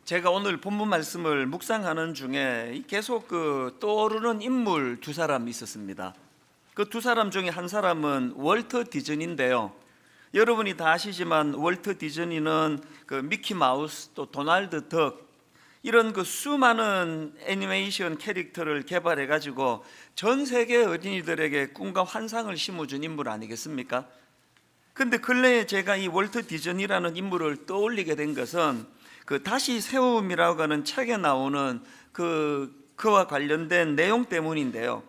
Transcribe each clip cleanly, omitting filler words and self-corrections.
제가 오늘 본문 말씀을 묵상하는 중에 계속 떠오르는 인물 두 사람이 있었습니다. 그 두 사람 중에 한 사람은 월터 디즈니인데요. 여러분이 다 아시지만 월터 디즈니는 미키 마우스 또 도널드 덕 이런 수많은 애니메이션 캐릭터를 개발해 가지고 전 세계 어린이들에게 꿈과 환상을 심어준 인물 아니겠습니까? 근데 근래에 제가 이 월터 디즈니라는 인물을 떠올리게 된 것은 다시 세움이라고 하는 책에 나오는 그와 관련된 내용 때문인데요.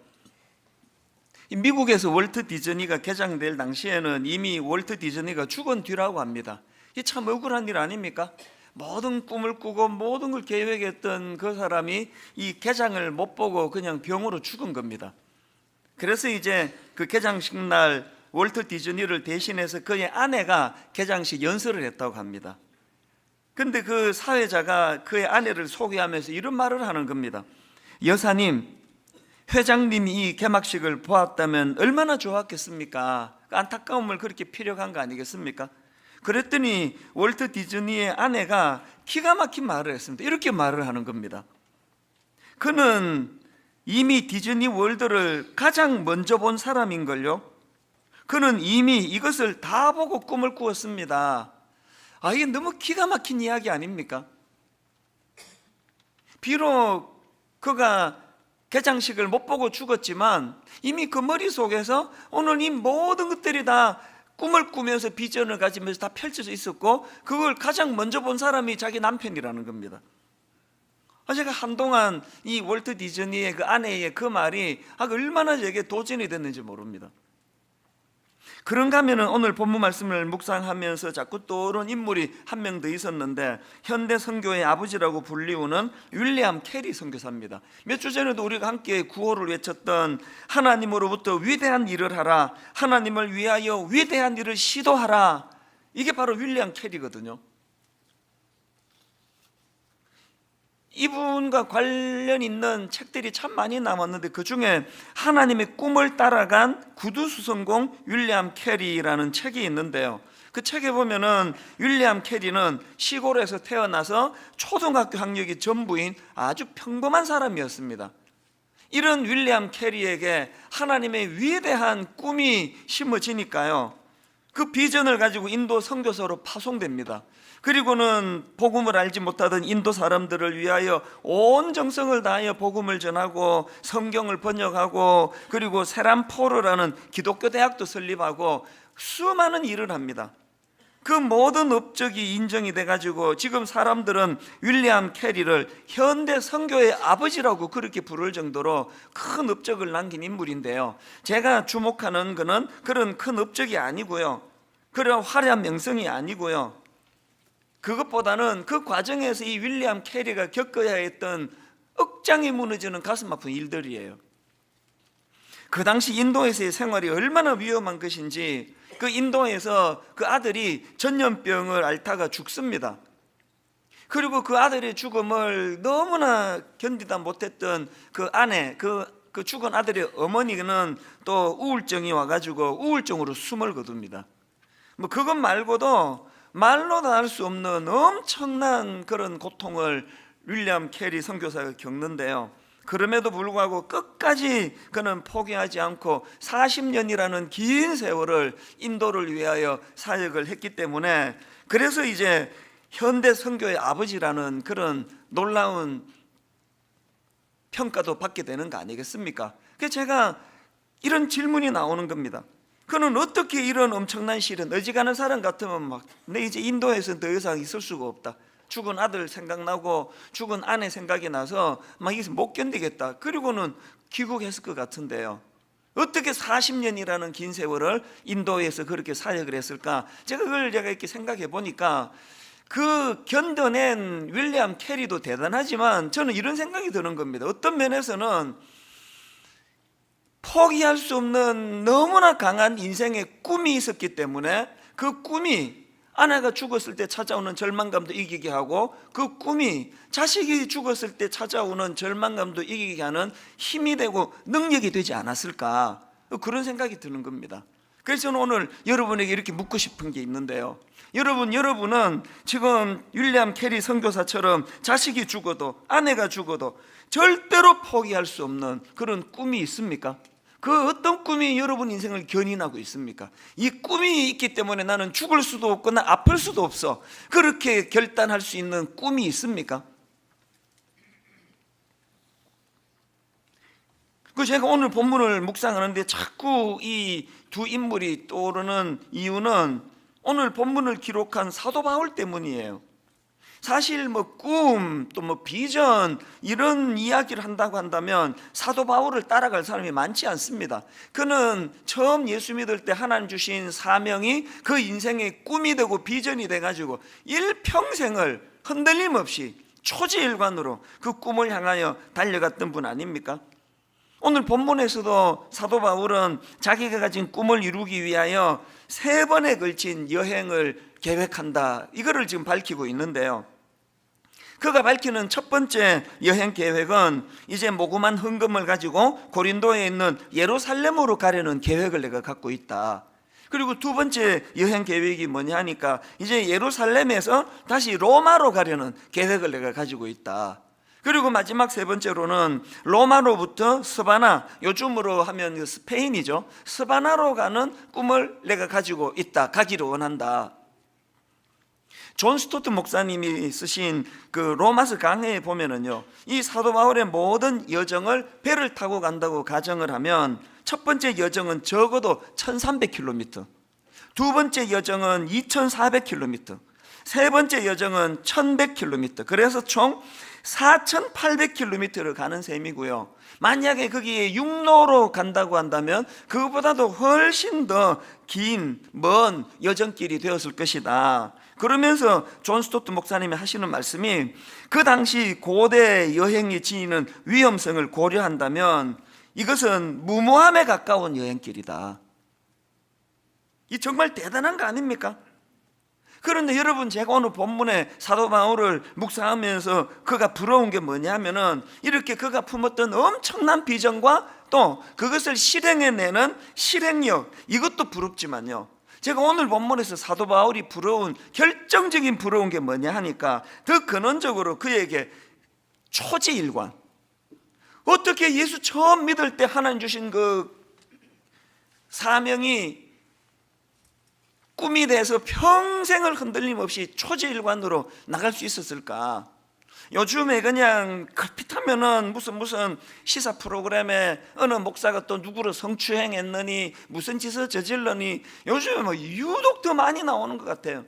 미국에서 월터 디즈니가 개장될 당시에는 이미 월터 디즈니가 죽은 뒤라고 합니다. 이게 참 억울한 일 아닙니까? 모든 꿈을 꾸고 모든 걸 계획했던 그 사람이 이 개장을 못 보고 그냥 병으로 죽은 겁니다. 그래서 이제 그 개장식 날 월터 디즈니를 대신해서 그의 아내가 개장식 연설을 했다고 합니다. 근데 그 사회자가 그의 아내를 소개하면서 이런 말을 하는 겁니다. 여사님, 회장님이 이 개막식을 보았다면 얼마나 좋았겠습니까? 안타까움을 그렇게 피력한 거 아니겠습니까? 그랬더니 월터 디즈니의 아내가 기가 막힌 말을 했습니다. 이렇게 말을 하는 겁니다. 그는 이미 디즈니 월드를 가장 먼저 본 사람인걸요. 그는 이미 이것을 다 보고 꿈을 꾸었습니다. 이게 너무 기가 막힌 이야기 아닙니까? 비록 그가 개장식을 못 보고 죽었지만 이미 그 머릿속에서 오늘 이 모든 것들이 다 꿈을 꾸면서 비전을 가지면서 다 펼쳐져 있었고 그걸 가장 먼저 본 사람이 자기 남편이라는 겁니다. 제가 한동안 이 월트 디즈니의 그 아내의 그 말이 얼마나 제게 도전이 됐는지 모릅니다. 그런가 하면은 오늘 본문 말씀을 묵상하면서 자꾸 떠오른 인물이 한 명 더 있었는데 현대 선교의 아버지라고 불리우는 윌리엄 캐리 선교사입니다. 몇 주 전에도 우리가 함께 구호를 외쳤던 하나님으로부터 위대한 일을 하라, 하나님을 위하여 위대한 일을 시도하라, 이게 바로 윌리엄 캐리거든요. 이분과 관련 있는 책들이 참 많이 남았는데 그 중에 하나님의 꿈을 따라간 구두수성공 윌리엄 캐리라는 책이 있는데요. 그 책에 보면은 윌리엄 캐리는 시골에서 태어나서 초등학교 학력이 전부인 아주 평범한 사람이었습니다. 이런 윌리엄 캐리에게 하나님의 위대한 꿈이 심어지니까요, 그 비전을 가지고 인도 선교사로 파송됩니다. 그리고는 복음을 알지 못하던 인도 사람들을 위하여 온 정성을 다하여 복음을 전하고 성경을 번역하고 그리고 세란포르라는 기독교 대학도 설립하고 수많은 일을 합니다. 그 모든 업적이 인정이 돼가지고 지금 사람들은 윌리엄 캐리를 현대 선교의 아버지라고 그렇게 부를 정도로 큰 업적을 남긴 인물인데요, 제가 주목하는 것은 그런 큰 업적이 아니고요, 그런 화려한 명성이 아니고요, 그것보다는 그 과정에서 이 윌리엄 캐리가 겪어야 했던 억장이 무너지는 가슴 아픈 일들이에요. 그 당시 인도에서의 생활이 얼마나 위험한 것인지, 그 인도에서 그 아들이 전염병을 앓다가 죽습니다. 그리고 그 아들의 죽음을 너무나 견디다 못했던 그 아내, 그 죽은 아들의 어머니는 또 우울증이 와가지고 우울증으로 숨을 거둡니다. 그것 말고도 말로 다 할 수 없는 엄청난 그런 고통을 윌리엄 캐리 선교사가 겪는데요, 그럼에도 불구하고 끝까지 그는 포기하지 않고 40년이라는 긴 세월을 인도를 위하여 사역을 했기 때문에, 그래서 이제 현대 선교의 아버지라는 그런 놀라운 평가도 받게 되는 거 아니겠습니까? 그래서 제가 이런 질문이 나오는 겁니다. 그는 어떻게 이런 엄청난 시련, 어지간한 사람 같으면 내 이제 인도에서 더 이상 있을 수가 없다, 죽은 아들 생각나고 죽은 아내 생각이 나서 이게 못 견디겠다, 그리고는 귀국했을 것 같은데요, 어떻게 40년이라는 긴 세월을 인도에서 그렇게 사역을 했을까? 제가 이렇게 생각해 보니까 그 견뎌낸 윌리엄 캐리도 대단하지만 저는 이런 생각이 드는 겁니다. 어떤 면에서는 포기할 수 없는 너무나 강한 인생의 꿈이 있었기 때문에 그 꿈이 아내가 죽었을 때 찾아오는 절망감도 이기게 하고 그 꿈이 자식이 죽었을 때 찾아오는 절망감도 이기게 하는 힘이 되고 능력이 되지 않았을까, 그런 생각이 드는 겁니다. 그래서 저는 오늘 여러분에게 이렇게 묻고 싶은 게 있는데요. 여러분은 지금 윌리엄 캐리 선교사처럼 자식이 죽어도, 아내가 죽어도 절대로 포기할 수 없는 그런 꿈이 있습니까? 그 어떤 꿈이 여러분 인생을 견인하고 있습니까? 이 꿈이 있기 때문에 나는 죽을 수도 없고 나 아플 수도 없어, 그렇게 결단할 수 있는 꿈이 있습니까? 그 제가 오늘 본문을 묵상하는데 자꾸 이 두 인물이 떠오르는 이유는 오늘 본문을 기록한 사도 바울 때문이에요. 사실 뭐 꿈, 또 뭐 비전, 이런 이야기를 한다고 한다면 사도 바울을 따라갈 사람이 많지 않습니다. 그는 처음 예수 믿을 때 하나님 주신 사명이 그 인생의 꿈이 되고 비전이 돼가지고 일평생을 흔들림 없이 초지일관으로 그 꿈을 향하여 달려갔던 분 아닙니까? 오늘 본문에서도 사도 바울은 자기가 가진 꿈을 이루기 위하여 3번에 걸친 여행을 계획한다, 이거를 지금 밝히고 있는데요. 그가 밝히는 첫 번째 여행 계획은 이제 모금한 헌금을 가지고 고린도에 있는 예루살렘으로 가려는 계획을 내가 갖고 있다. 그리고 두 번째 여행 계획이 뭐냐 하니까 이제 예루살렘에서 다시 로마로 가려는 계획을 내가 가지고 있다. 그리고 마지막 세 번째로는 로마로부터 스바나, 요즘으로 하면 스페인이죠, 스바나로 가는 꿈을 내가 가지고 있다, 가기를 원한다. 존 스토트 목사님이 쓰신 그 로마서 강해에 보면은요, 이 사도 바울의 모든 여정을 배를 타고 간다고 가정을 하면 첫 번째 여정은 적어도 1300km, 두 번째 여정은 2400km, 세 번째 여정은 1100km, 그래서 총 4800km를 가는 셈이고요. 만약에 거기에 육로로 간다고 한다면 그것보다도 훨씬 더 긴, 먼 여정길이 되었을 것이다. 그러면서 존 스토트 목사님이 하시는 말씀이 그 당시 고대 여행이 지니는 위험성을 고려한다면 이것은 무모함에 가까운 여행길이다. 이 정말 대단한 거 아닙니까? 그런데 여러분, 제가 오늘 본문에 사도 바울을 묵상하면서 그가 부러운 게 뭐냐면은 이렇게 그가 품었던 엄청난 비전과 또 그것을 실행해내는 실행력, 이것도 부럽지만요, 제가 오늘 본문에서 사도 바울이 부러운, 결정적인 부러운 게 뭐냐 하니까 더 근원적으로 그에게 초지일관, 어떻게 예수 처음 믿을 때 하나님 주신 그 사명이 꿈이 돼서 평생을 흔들림 없이 초지일관으로 나갈 수 있었을까? 요즘에 그냥 걸핏하면은 무슨 시사 프로그램에 어느 목사가 또 누구를 성추행했느니 무슨 짓을 저질러니 요즘에 뭐 유독 더 많이 나오는 것 같아요.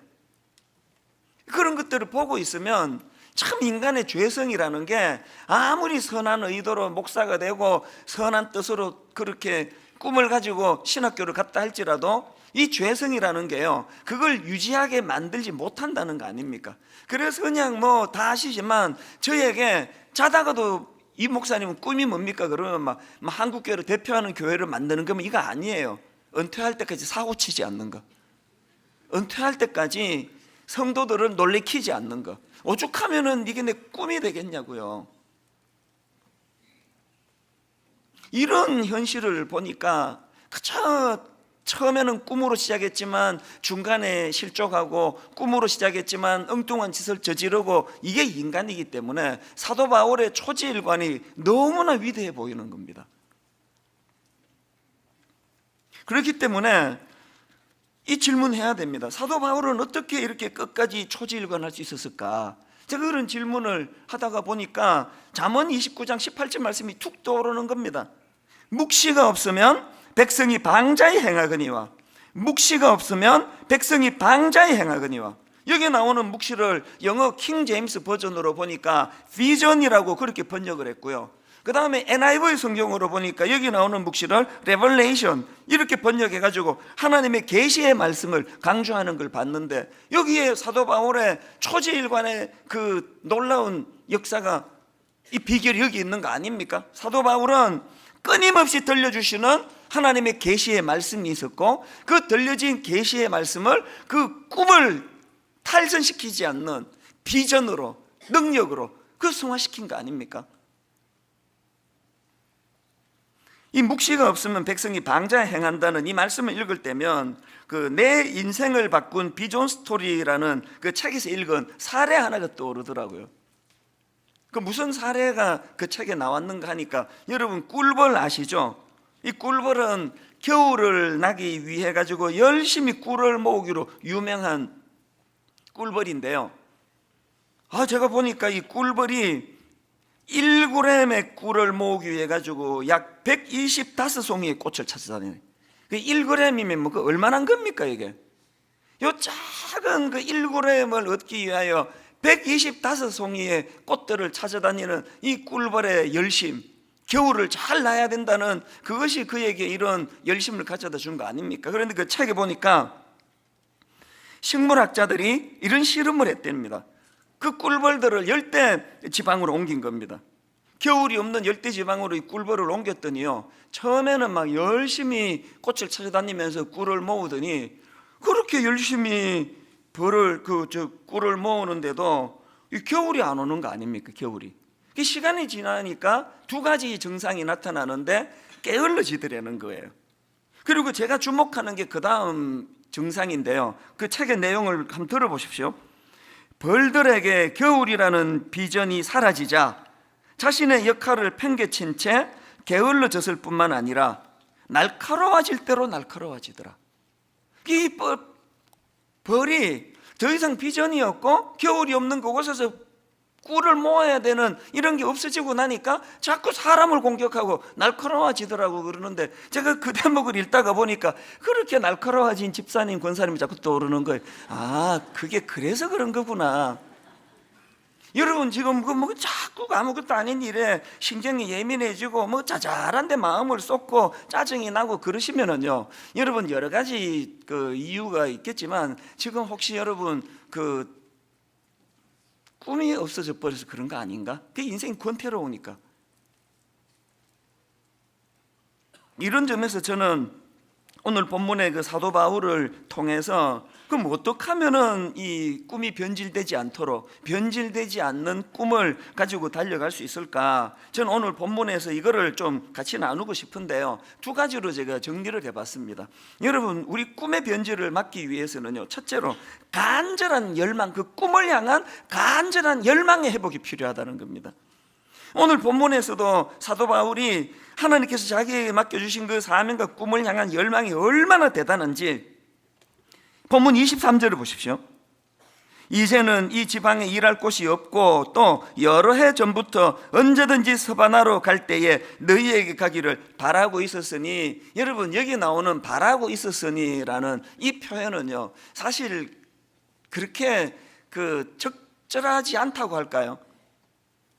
그런 것들을 보고 있으면 참 인간의 죄성이라는 게 아무리 선한 의도로 목사가 되고 선한 뜻으로 그렇게 꿈을 가지고 신학교를 갔다 할지라도 이 죄성이라는 게요, 그걸 유지하게 만들지 못한다는 거 아닙니까? 그래서 그냥 뭐 다 아시지만 저에게 자다가도 이 목사님은 꿈이 뭡니까? 그러면 막 한국교회를 대표하는 교회를 만드는 거면 이거 아니에요. 은퇴할 때까지 사고 치지 않는 거, 은퇴할 때까지 성도들을 놀래키지 않는 거. 오죽하면은 이게 내 꿈이 되겠냐고요. 이런 현실을 보니까 그저 처음에는 꿈으로 시작했지만 중간에 실족하고, 꿈으로 시작했지만 엉뚱한 짓을 저지르고, 이게 인간이기 때문에 사도 바울의 초지일관이 너무나 위대해 보이는 겁니다. 그렇기 때문에 이 질문해야 됩니다. 사도 바울은 어떻게 이렇게 끝까지 초지일관할 수 있었을까? 제가 그런 질문을 하다가 보니까 잠언 29장 18절 말씀이 툭 떠오르는 겁니다. 묵시가 없으면 백성이 방자히 행하거니와, 묵시가 없으면 백성이 방자히 행하거니와. 여기 나오는 묵시를 영어 킹 제임스 버전으로 보니까 비전이라고 그렇게 번역을 했고요, 그 다음에 NIV 성경으로 보니까 여기 나오는 묵시를 레벨레이션 이렇게 번역해가지고 하나님의 계시의 말씀을 강조하는 걸 봤는데, 여기에 사도 바울의 초지일관의 그 놀라운 역사가, 이 비결이 여기 있는 거 아닙니까? 사도 바울은 끊임없이 들려주시는 하나님의 계시의 말씀이 있었고, 그 들려진 계시의 말씀을 그 꿈을 탈선시키지 않는 비전으로, 능력으로 그 승화시킨 거 아닙니까? 이 묵시가 없으면 백성이 방자에 행한다는 이 말씀을 읽을 때면 그 내 인생을 바꾼 비존 스토리라는 그 책에서 읽은 사례 하나가 떠오르더라고요. 그 무슨 사례가 그 책에 나왔는가 하니까, 여러분 꿀벌 아시죠? 이 꿀벌은 겨울을 나기 위해 가지고 열심히 꿀을 모으기로 유명한 꿀벌인데요. 제가 보니까 이 꿀벌이 1g의 꿀을 모으기 위해 가지고 약 125송이의 꽃을 찾아다니네. 그 1g이면 뭐 그 얼마나 겁니까 이게? 요 작은 그 1g을 얻기 위하여 125송이의 꽃들을 찾아다니는 이 꿀벌의 열심, 겨울을 잘 나야 된다는 그것이 그에게 이런 열심을 가져다 준 거 아닙니까? 그런데 그 책에 보니까 식물학자들이 이런 실험을 했답니다. 그 꿀벌들을 열대 지방으로 옮긴 겁니다. 겨울이 없는 열대 지방으로 이 꿀벌을 옮겼더니요, 처음에는 막 열심히 꽃을 찾아다니면서 꿀을 모으더니 그렇게 열심히 꿀을 모으는데도 이 겨울이 안 오는 거 아닙니까? 겨울이. 그 시간이 지나니까 두 가지 증상이 나타나는데 게을러지더라는 거예요. 그리고 제가 주목하는 게 그 다음 증상인데요, 그 책의 내용을 한번 들어보십시오. 벌들에게 겨울이라는 비전이 사라지자 자신의 역할을 팽개친 채 게을러졌을 뿐만 아니라 날카로워질 대로 날카로워지더라. 이 벌이 더 이상 비전이 없고 겨울이 없는 그곳에서 꿀을 모아야 되는 이런 게 없어지고 나니까 자꾸 사람을 공격하고 날카로워지더라고 그러는데, 제가 그 대목을 읽다가 보니까 그렇게 날카로워진 집사님, 권사님이 자꾸 떠오르는 거예요. 그게 그래서 그런 거구나. 여러분 지금 뭐 자꾸 아무것도 아닌 일에 신경이 예민해지고 뭐 자잘한데 마음을 쏟고 짜증이 나고 그러시면은요, 여러분 여러 가지 그 이유가 있겠지만 지금 혹시 여러분 그 꿈이 없어져 버려서 그런 거 아닌가? 그 인생이 권태로우니까. 이런 점에서 저는 오늘 본문의 그 사도 바울을 통해서 그럼 어떻게 하면은 이 꿈이 변질되지 않도록, 변질되지 않는 꿈을 가지고 달려갈 수 있을까? 저는 오늘 본문에서 이거를 좀 같이 나누고 싶은데요, 두 가지로 제가 정리를 해봤습니다. 여러분, 우리 꿈의 변질을 막기 위해서는요, 첫째로 간절한 열망, 그 꿈을 향한 간절한 열망의 회복이 필요하다는 겁니다. 오늘 본문에서도 사도 바울이 하나님께서 자기에게 맡겨주신 그 사명과 꿈을 향한 열망이 얼마나 대단한지 본문 23절을 보십시오. 이제는 이 지방에 일할 곳이 없고 또 여러 해 전부터 언제든지 서바나로 갈 때에 너희에게 가기를 바라고 있었으니, 여러분 여기 나오는 바라고 있었으니라는 이 표현은요, 사실 그렇게 적절하지 않다고 할까요?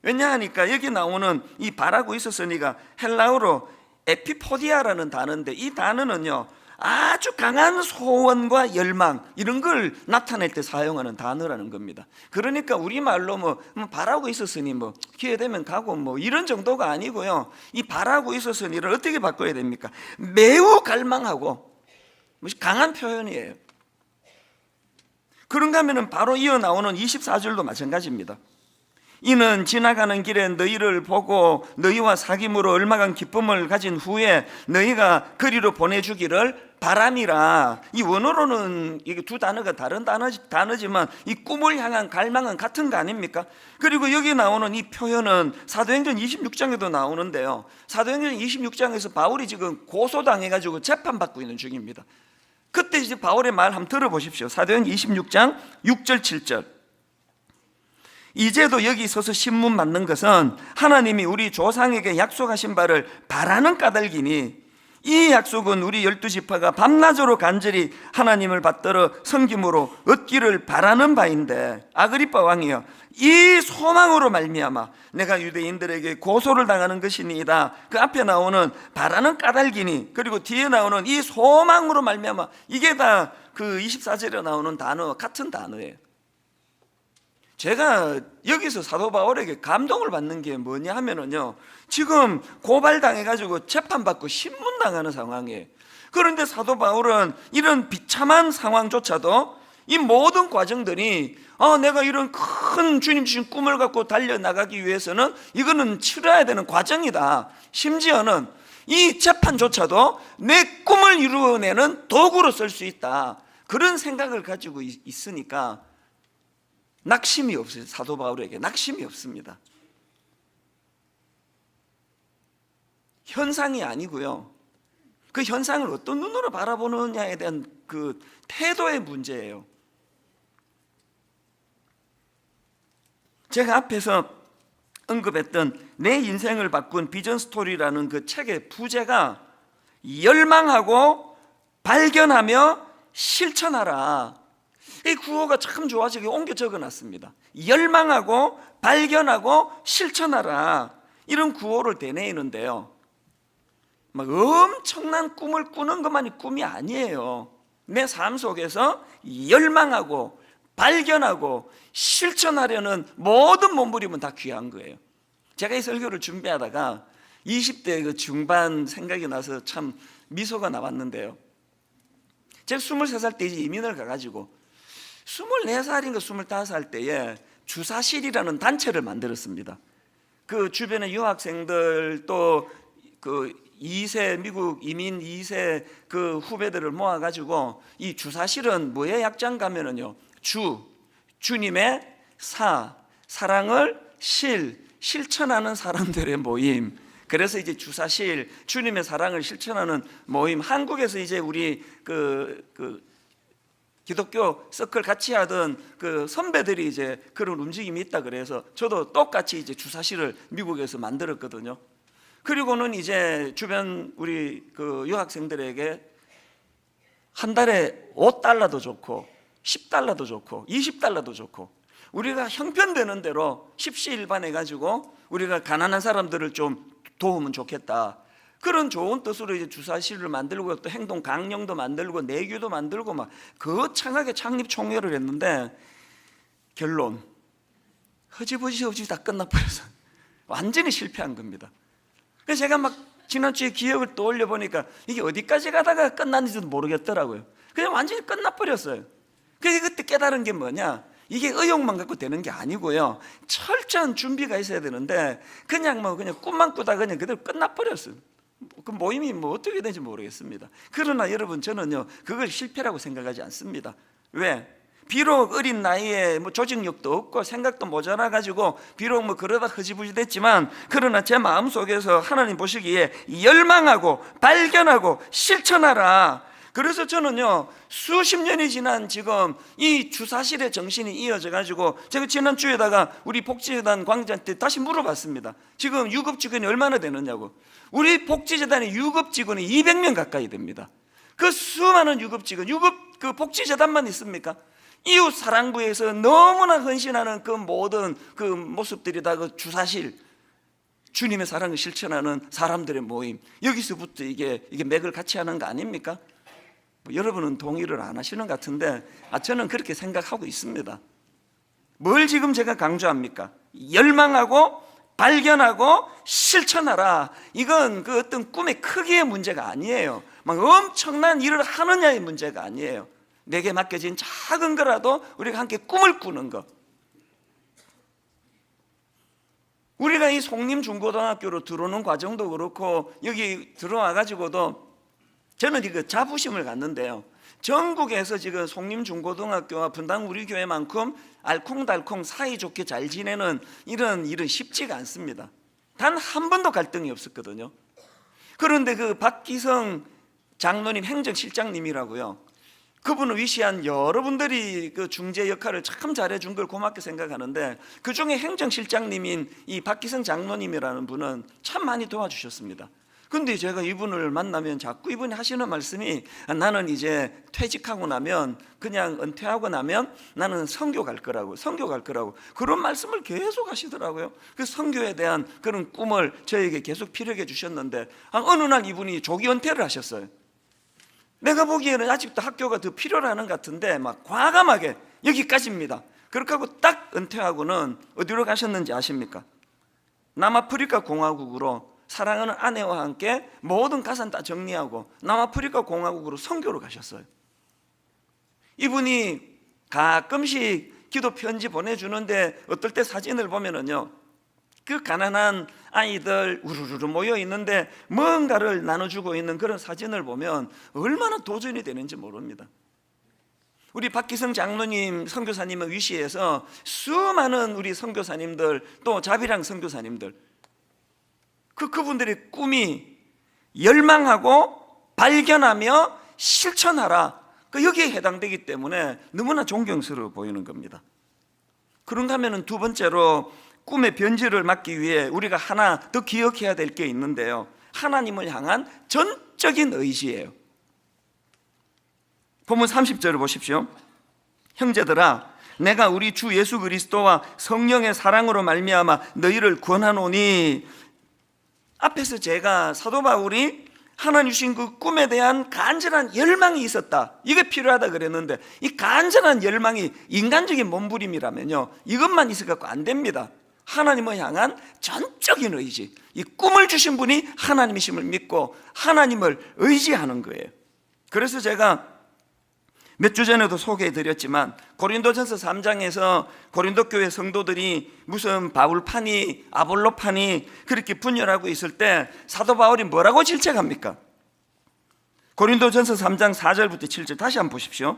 왜냐하니까 여기 나오는 이 바라고 있었으니가 헬라어로 에피포디아라는 단어인데, 이 단어는요 아주 강한 소원과 열망 이런 걸 나타낼 때 사용하는 단어라는 겁니다. 그러니까 우리말로 뭐 바라고 있었으니 뭐 기회 되면 가고 뭐 이런 정도가 아니고요, 이 바라고 있었으니를 어떻게 바꿔야 됩니까? 매우 갈망하고 강한 표현이에요. 그런가 하면 바로 이어 나오는 24절도 마찬가지입니다. 이는 지나가는 길에 너희를 보고 너희와 사귐으로 얼마간 기쁨을 가진 후에 너희가 그리로 보내주기를 바람이라. 이 원어로는 이게 두 단어가 다른 단어지만 이 꿈을 향한 갈망은 같은 거 아닙니까? 그리고 여기 나오는 이 표현은 사도행전 26장에도 나오는데요, 사도행전 26장에서 바울이 지금 고소당해가지고 재판받고 있는 중입니다. 그때 이제 바울의 말 한번 들어보십시오. 사도행전 26장 6절 7절. 이제도 여기 서서 신문 맞는 것은 하나님이 우리 조상에게 약속하신 바를 바라는 까닭이니, 이 약속은 우리 12지파가 밤낮으로 간절히 하나님을 받들어 섬김으로 얻기를 바라는 바인데, 아그리빠 왕이여, 이 소망으로 말미암아 내가 유대인들에게 고소를 당하는 것이니이다. 그 앞에 나오는 바라는 까닭이니, 그리고 뒤에 나오는 이 소망으로 말미암아, 이게 다 그 24절에 나오는 단어 같은 단어예요. 제가 여기서 사도 바울에게 감동을 받는 게 뭐냐 하면은요, 지금 고발당해가지고 재판받고 신문당하는 상황이에요. 그런데 사도 바울은 이런 비참한 상황조차도 이 모든 과정들이 내가 이런 큰 주님 주신 꿈을 갖고 달려나가기 위해서는 이거는 치러야 되는 과정이다. 심지어는 이 재판조차도 내 꿈을 이루어내는 도구로 쓸 수 있다, 그런 생각을 가지고 있으니까 낙심이 없어요. 사도 바울에게 낙심이 없습니다. 현상이 아니고요, 그 현상을 어떤 눈으로 바라보느냐에 대한 그 태도의 문제예요. 제가 앞에서 언급했던 내 인생을 바꾼 비전 스토리라는 그 책의 부제가 열망하고 발견하며 실천하라, 이 구호가 참 좋아서 옮겨 적어놨습니다. 열망하고 발견하고 실천하라, 이런 구호를 되뇌이는데요, 막 엄청난 꿈을 꾸는 것만이 꿈이 아니에요. 내 삶 속에서 열망하고 발견하고 실천하려는 모든 몸부림은 다 귀한 거예요. 제가 이 설교를 준비하다가 20대 그 중반 생각이 나서 참 미소가 나왔는데요, 제가 23살 때 이제 이민을 가가지고 24살인가 25살 때에 주사실이라는 단체를 만들었습니다. 그 주변에 유학생들 또 그 2세 미국 이민 2세 그 후배들을 모아가지고, 이 주사실은 뭐의 약장 가면은요, 주님의 사랑을 실천하는 사람들의 모임. 그래서 이제 주사실, 주님의 사랑을 실천하는 모임. 한국에서 이제 우리 그 기독교 서클 같이 하던 그 선배들이 이제 그런 움직임이 있다 그래서 저도 똑같이 이제 주사실을 미국에서 만들었거든요. 그리고는 이제 주변 우리 그 유학생들에게 한 달에 $5도 좋고 $10도 좋고 $20도 좋고, 우리가 형편되는 대로 십시일반 해가지고 우리가 가난한 사람들을 좀 도우면 좋겠다, 그런 좋은 뜻으로 이제 주사실을 만들고 또 행동 강령도 만들고 내규도 만들고 막 거창하게 창립 총회를 했는데, 결론 허지부지 없이 다 끝나버려서 완전히 실패한 겁니다. 그래서 제가 막 지난주에 기억을 떠올려 보니까 이게 어디까지 가다가 끝났는지도 모르겠더라고요. 그냥 완전히 끝나버렸어요. 그래서 그때 깨달은 게 뭐냐, 이게 의욕만 갖고 되는 게 아니고요, 철저한 준비가 있어야 되는데 그냥 꿈만 꾸다가 그냥 그대로 끝나버렸어요. 그 모임이 어떻게 되는지 모르겠습니다. 그러나 여러분, 저는요 그걸 실패라고 생각하지 않습니다. 왜? 비록 어린 나이에 조직력도 없고 생각도 모자라 가지고 비록 그러다 흐지부지 됐지만, 그러나 제 마음속에서 하나님 보시기에 열망하고 발견하고 실천하라. 그래서 저는요 수십 년이 지난 지금 이 주사실의 정신이 이어져 가지고, 제가 지난주에다가 우리 복지재단 관계자한테 다시 물어봤습니다. 지금 유급 직원이 얼마나 되느냐고. 우리 복지재단의 유급 직원이 200명 가까이 됩니다. 그 수많은 유급 직원, 유급 그 복지재단만 있습니까? 이웃 사랑부에서 너무나 헌신하는 그 모든 그 모습들이 다 그 주사실, 주님의 사랑을 실천하는 사람들의 모임, 여기서부터 이게 맥을 같이 하는 거 아닙니까? 여러분은 동의를 안 하시는 것 같은데 저는 그렇게 생각하고 있습니다. 뭘 지금 제가 강조합니까? 열망하고 발견하고 실천하라. 이건 그 어떤 꿈의 크기의 문제가 아니에요. 막 엄청난 일을 하느냐의 문제가 아니에요. 내게 맡겨진 작은 거라도 우리가 함께 꿈을 꾸는 것. 우리가 이 송림중고등학교로 들어오는 과정도 그렇고 여기 들어와 가지고도 저는 이거 자부심을 갖는데요, 전국에서 지금 송림중고등학교와 분당 우리 교회만큼 알콩달콩 사이좋게 잘 지내는 이런 일은 쉽지가 않습니다. 단 한 번도 갈등이 없었거든요. 그런데 그 박기성 장로님 행정실장님이라고요, 그분을 위시한 여러분들이 그 중재 역할을 참 잘해준 걸 고맙게 생각하는데, 그 중에 행정실장님인 이 박기성 장로님이라는 분은 참 많이 도와주셨습니다. 근데 제가 이분을 만나면 자꾸 이분이 하시는 말씀이, 나는 이제 퇴직하고 나면, 그냥 은퇴하고 나면 나는 선교 갈 거라고 그런 말씀을 계속 하시더라고요. 그 선교에 대한 그런 꿈을 저에게 계속 피력해 주셨는데, 어느 날 이분이 조기 은퇴를 하셨어요. 내가 보기에는 아직도 학교가 더 필요하는 것 같은데 막 과감하게 여기까지입니다. 그렇게 하고 딱 은퇴하고는 어디로 가셨는지 아십니까? 남아프리카 공화국으로 사랑하는 아내와 함께 모든 가산 다 정리하고 남아프리카 공화국으로 선교로 가셨어요. 이분이 가끔씩 기도 편지 보내주는데 어떨 때 사진을 보면은요, 그 가난한 아이들 우르르 모여 있는데 뭔가를 나눠주고 있는 그런 사진을 보면 얼마나 도전이 되는지 모릅니다. 우리 박기성 장로님 선교사님의 위시에서 수많은 우리 선교사님들, 또 자비랑 선교사님들, 그분들의 꿈이 열망하고 발견하며 실천하라, 여기에 해당되기 때문에 너무나 존경스러워 보이는 겁니다. 그런가 하면 두 번째로 꿈의 변질을 막기 위해 우리가 하나 더 기억해야 될 게 있는데요, 하나님을 향한 전적인 의지예요. 본문 30절을 보십시오. 형제들아, 내가 우리 주 예수 그리스도와 성령의 사랑으로 말미암아 너희를 권하노니, 앞에서 제가 사도 바울이 하나님 주신 그 꿈에 대한 간절한 열망이 있었다, 이게 필요하다 그랬는데, 이 간절한 열망이 인간적인 몸부림이라면요, 이것만 있어갖고 안 됩니다. 하나님을 향한 전적인 의지, 이 꿈을 주신 분이 하나님이심을 믿고 하나님을 의지하는 거예요. 그래서 제가 몇 주 전에도 소개해드렸지만 고린도전서 3장에서 고린도 교회 성도들이 무슨 바울파니 아볼로파니 그렇게 분열하고 있을 때 사도 바울이 뭐라고 질책합니까? 고린도전서 3장 4절부터 7절 다시 한번 보십시오.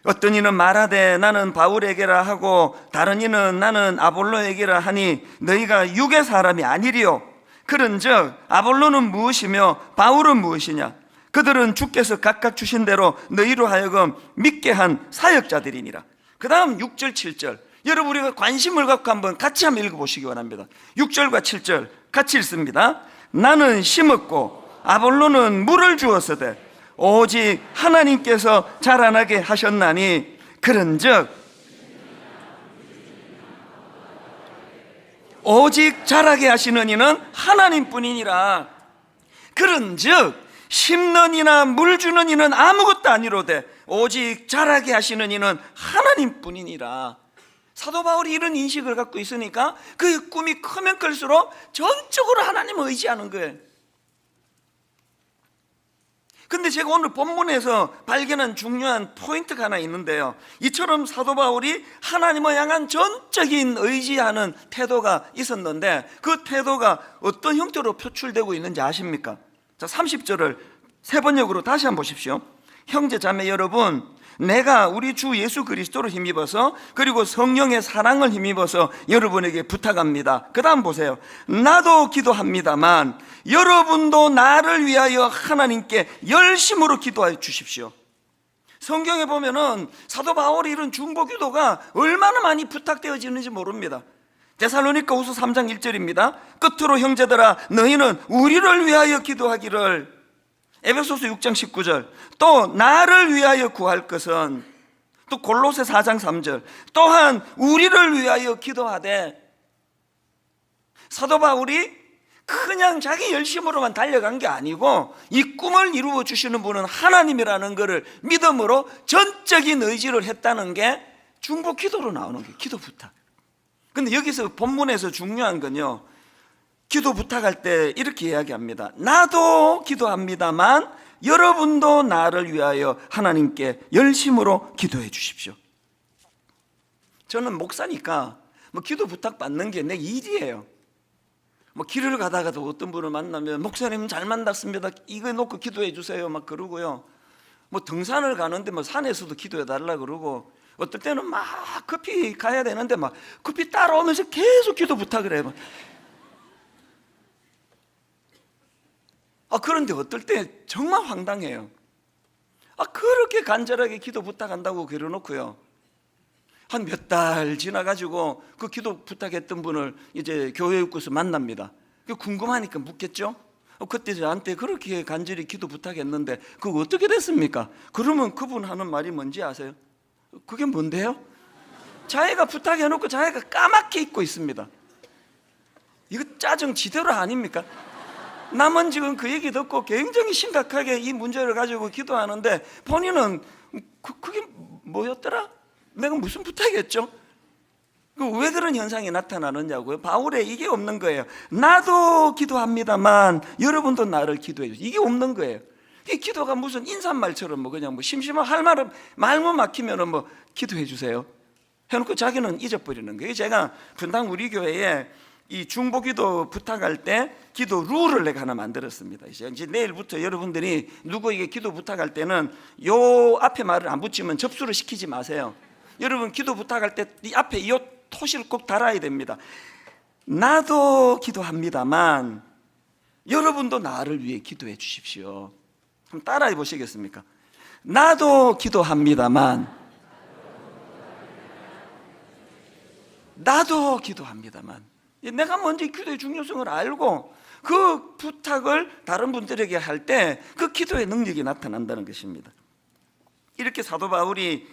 어떤 이는 말하되 나는 바울에게라 하고 다른 이는 나는 아볼로에게라 하니 너희가 육의 사람이 아니리요. 그런즉 아볼로는 무엇이며 바울은 무엇이냐? 그들은 주께서 각각 주신 대로 너희로 하여금 믿게 한 사역자들이니라. 그 다음 6절 7절 여러분, 우리가 관심을 갖고 한번 같이 한번 읽어보시기 바랍니다. 6절과 7절 같이 읽습니다. 나는 심었고 아볼로는 물을 주었으되 오직 하나님께서 자라나게 하셨나니, 그런즉 오직 자라게 하시는 이는 하나님뿐이니라. 그런즉 심는 이나 물 주는 이는 아무것도 아니로되 오직 자라게 하시는 이는 하나님뿐이니라. 사도 바울이 이런 인식을 갖고 있으니까 그 꿈이 크면 클수록 전적으로 하나님을 의지하는 거예요. 근데 제가 오늘 본문에서 발견한 중요한 포인트가 하나 있는데요, 이처럼 사도 바울이 하나님을 향한 전적인 의지하는 태도가 있었는데 그 태도가 어떤 형태로 표출되고 있는지 아십니까? 자, 30절을 세 번역으로 다시 한번 보십시오. 형제 자매 여러분, 내가 우리 주 예수 그리스도를 힘입어서 그리고 성령의 사랑을 힘입어서 여러분에게 부탁합니다. 그 다음 보세요. 나도 기도합니다만 여러분도 나를 위하여 하나님께 열심으로 기도하여 주십시오. 성경에 보면은 사도 바울이 이런 중보 기도가 얼마나 많이 부탁되어지는지 모릅니다. 데살로니가후서 3장 1절입니다. 끝으로 형제들아, 너희는 우리를 위하여 기도하기를. 에베소서 6장 19절 또 나를 위하여 구할 것은, 또 골로새 4장 3절 또한 우리를 위하여 기도하되. 사도 바울이 그냥 자기 열심으로만 달려간 게 아니고 이 꿈을 이루어 주시는 분은 하나님이라는 것을 믿음으로 전적인 의지를 했다는 게 중보 기도로 나오는 게 기도 부탁. 근데 여기서 본문에서 중요한 건요, 기도 부탁할 때 이렇게 이야기합니다. 나도 기도합니다만 여러분도 나를 위하여 하나님께 열심으로 기도해 주십시오. 저는 목사니까 기도 부탁 받는 게 내 일이에요. 길을 가다가도 어떤 분을 만나면 목사님 잘 만났습니다, 이거 놓고 기도해 주세요 막 그러고요. 등산을 가는데 산에서도 기도해 달라 그러고, 어떨 때는 막 급히 가야 되는데 막 급히 따라오면서 계속 기도 부탁을 해요. 그런데 어떨 때 정말 황당해요. 그렇게 간절하게 기도 부탁한다고 그려놓고요, 한 몇 달 지나가지고 그 기도 부탁했던 분을 이제 교회 입구에서 만납니다. 궁금하니까 묻겠죠. 그때 저한테 그렇게 간절히 기도 부탁했는데 그거 어떻게 됐습니까? 그러면 그분 하는 말이 뭔지 아세요? 그게 뭔데요? 자기가 부탁해놓고 자기가 까맣게 잊고 있습니다. 이거 짜증 지대로 아닙니까? 남은 지금 그 얘기 듣고 굉장히 심각하게 이 문제를 가지고 기도하는데 본인은 그게 뭐였더라? 내가 무슨 부탁했죠? 왜 그런 현상이 나타나느냐고요? 바울에 이게 없는 거예요. 나도 기도합니다만 여러분도 나를 기도해 주세요. 이게 없는 거예요. 이 기도가 무슨 인사말처럼 그냥 심심한 할 말은 말만 막히면은 기도해 주세요 해놓고 자기는 잊어버리는 거예요. 제가 분당 우리 교회에 이 중보기도 부탁할 때 기도 룰을 내가 하나 만들었습니다. 이제 내일부터 여러분들이 누구에게 기도 부탁할 때는 요 앞에 말을 안 붙이면 접수를 시키지 마세요. 여러분 기도 부탁할 때 이 앞에 이 토시를 꼭 달아야 됩니다. 나도 기도합니다만 여러분도 나를 위해 기도해 주십시오. 한번 따라해 보시겠습니까? 나도 기도합니다만 나도 기도합니다만 내가 먼저 기도의 중요성을 알고 그 부탁을 다른 분들에게 할 때 그 기도의 능력이 나타난다는 것입니다. 이렇게 사도 바울이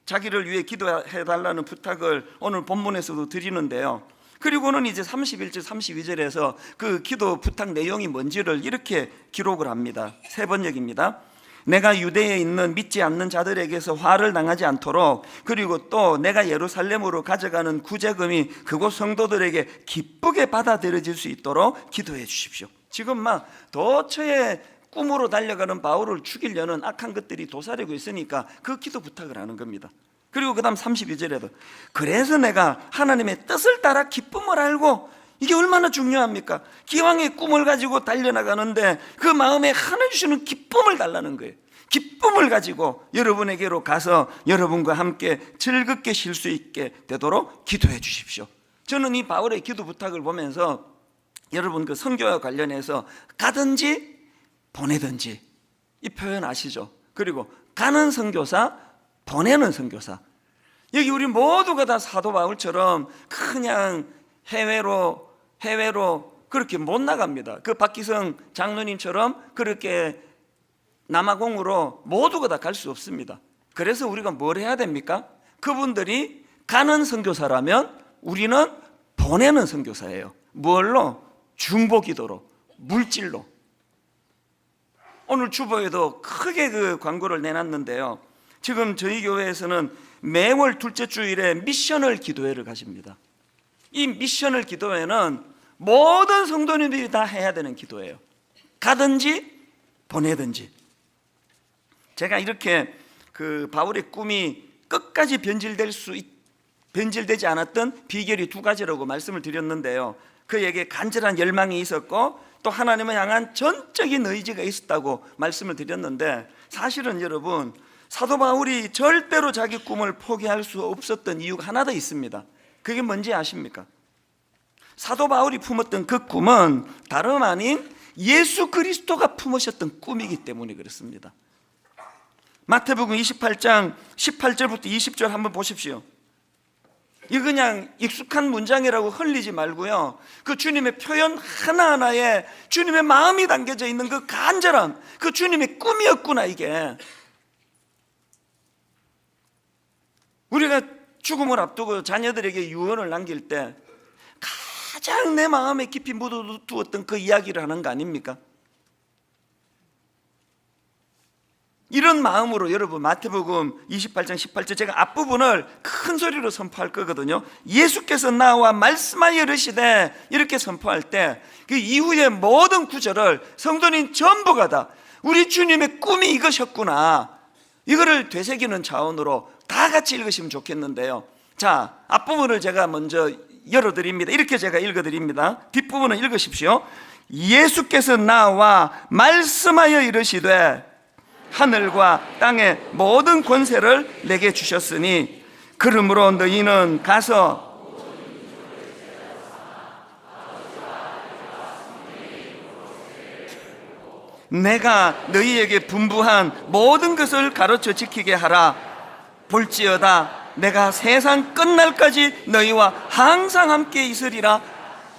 자기를 위해 기도해 달라는 부탁을 오늘 본문에서도 드리는데요. 그리고는 이제 31절 32절에서 그 기도 부탁 내용이 뭔지를 이렇게 기록을 합니다. 세 번역입니다. 내가 유대에 있는 믿지 않는 자들에게서 화를 당하지 않도록, 그리고 또 내가 예루살렘으로 가져가는 구제금이 그곳 성도들에게 기쁘게 받아들여질 수 있도록 기도해 주십시오. 지금 막 도처에 꿈으로 달려가는 바울을 죽이려는 악한 것들이 도사리고 있으니까 그 기도 부탁을 하는 겁니다. 그리고 그 다음 32절에도 그래서 내가 하나님의 뜻을 따라 기쁨을 알고, 이게 얼마나 중요합니까? 기왕의 꿈을 가지고 달려나가는데 그 마음에 하나 주시는 기쁨을 달라는 거예요. 기쁨을 가지고 여러분에게로 가서 여러분과 함께 즐겁게 쉴 수 있게 되도록 기도해 주십시오. 저는 이 바울의 기도 부탁을 보면서 여러분 그 선교와 관련해서 가든지 보내든지 이 표현 아시죠? 그리고 가는 선교사, 보내는 선교사. 여기 우리 모두가 다 사도 바울처럼 그냥 해외로 그렇게 못 나갑니다. 그 박기성 장로님처럼 그렇게 남아공으로 모두가 다 갈 수 없습니다. 그래서 우리가 뭘 해야 됩니까? 그분들이 가는 선교사라면 우리는 보내는 선교사예요. 뭘로? 중보기도로, 물질로. 오늘 주보에도 크게 그 광고를 내놨는데요. 지금 저희 교회에서는 매월 둘째 주일에 미셔널 기도회를 가집니다. 이 미셔널 기도회는 모든 성도님들이 다 해야 되는 기도예요. 가든지 보내든지. 제가 이렇게 그 바울의 꿈이 끝까지 변질되지 않았던 비결이 두 가지라고 말씀을 드렸는데요. 그에게 간절한 열망이 있었고 또 하나님을 향한 전적인 의지가 있었다고 말씀을 드렸는데, 사실은 여러분 사도 바울이 절대로 자기 꿈을 포기할 수 없었던 이유가 하나 더 있습니다. 그게 뭔지 아십니까? 사도 바울이 품었던 그 꿈은 다름 아닌 예수 그리스도가 품으셨던 꿈이기 때문에 그렇습니다. 마태복음 28장 18절부터 20절 한번 보십시오. 이거 그냥 익숙한 문장이라고 흘리지 말고요, 그 주님의 표현 하나하나에 주님의 마음이 담겨져 있는 그 간절함, 그 주님의 꿈이었구나. 이게 우리가 죽음을 앞두고 자녀들에게 유언을 남길 때 가장 내 마음에 깊이 묻어두었던 그 이야기를 하는 거 아닙니까? 이런 마음으로 여러분 마태복음 28장 18절 제가 앞부분을 큰 소리로 선포할 거거든요. 예수께서 나와 말씀하여 이르시되 이렇게 선포할 때 그 이후의 모든 구절을 성도님 전부가 다 우리 주님의 꿈이 이것이었구나, 이거를 되새기는 차원으로 다 같이 읽으시면 좋겠는데요. 자, 앞부분을 제가 먼저 열어드립니다. 이렇게 제가 읽어드립니다. 뒷부분은 읽으십시오. 예수께서 나와 말씀하여 이르시되 하늘과 땅의 모든 권세를 내게 주셨으니 그러므로 너희는 가서 내가 너희에게 분부한 모든 것을 가르쳐 지키게 하라. 볼지어다 내가 세상 끝날까지 너희와 항상 함께 있으리라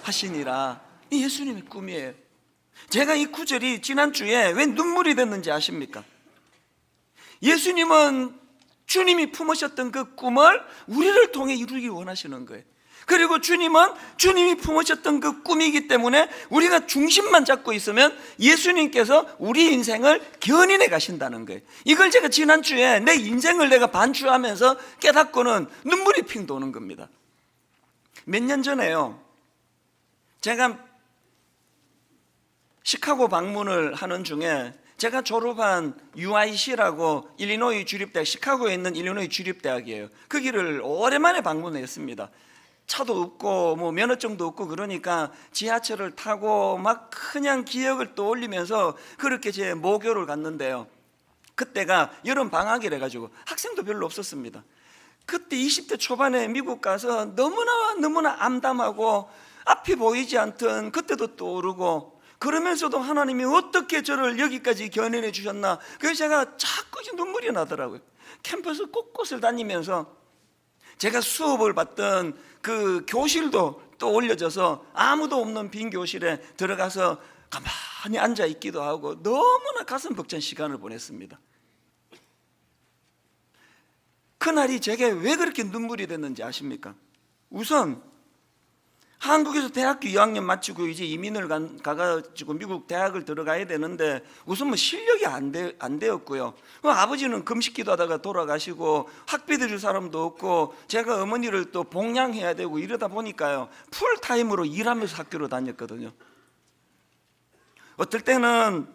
하시니라. 이 예수님의 꿈이에요. 제가 이 구절이 지난주에 왜 눈물이 됐는지 아십니까? 예수님은 주님이 품으셨던 그 꿈을 우리를 통해 이루기 원하시는 거예요. 그리고 주님은 주님이 품으셨던 그 꿈이기 때문에 우리가 중심만 잡고 있으면 예수님께서 우리 인생을 견인해 가신다는 거예요. 이걸 제가 지난주에 내 인생을 내가 반추하면서 깨닫고는 눈물이 핑 도는 겁니다. 몇 년 전에요, 제가 시카고 방문을 하는 중에 제가 졸업한 UIC라고 일리노이 주립대학, 시카고에 있는 일리노이 주립대학이에요. 거기를 오랜만에 방문했습니다. 차도 없고 뭐 면허증도 없고 그러니까 지하철을 타고 막 그냥 기억을 떠올리면서 그렇게 제 모교를 갔는데요. 그때가 여름 방학이라 가지고 학생도 별로 없었습니다. 그때 20대 초반에 미국 가서 너무나 암담하고 앞이 보이지 않던 그때도 떠오르고, 그러면서도 하나님이 어떻게 저를 여기까지 견인해 주셨나, 그래서 제가 자꾸 눈물이 나더라고요. 캠퍼스 곳곳을 다니면서 제가 수업을 받던 그 교실도 또 올려져서 아무도 없는 빈 교실에 들어가서 가만히 앉아 있기도 하고 너무나 가슴 벅찬 시간을 보냈습니다. 그날이 제게 왜 그렇게 눈물이 됐는지 아십니까? 우선 한국에서 대학교 2학년 마치고 이제 이민을 가가지고 미국 대학을 들어가야 되는데 우선 뭐 실력이 안 되었고요. 아버지는 금식기도 하다가 돌아가시고 학비도 줄 사람도 없고 제가 어머니를 또 봉양해야 되고 이러다 보니까요, 풀타임으로 일하면서 학교로 다녔거든요. 어떨 때는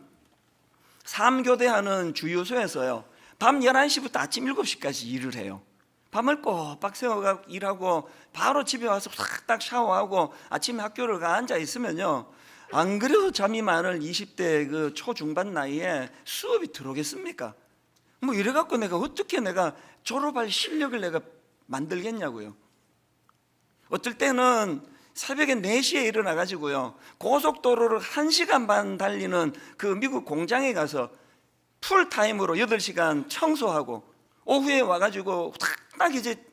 3교대하는 주유소에서요, 밤 11시부터 아침 7시까지 일을 해요. 밤을 꼬박 새워가 일하고 바로 집에 와서 딱 샤워하고 아침에 학교를 가 앉아 있으면요, 안 그래도 잠이 많을 20대 그 초중반 나이에 수업이 들어오겠습니까? 뭐 이래갖고 내가 어떻게 내가 졸업할 실력을 내가 만들겠냐고요. 어떨 때는 새벽에 4시에 일어나가지고요, 고속도로를 1시간 반 달리는 그 미국 공장에 가서 풀타임으로 8시간 청소하고 오후에 와가지고 딱 이제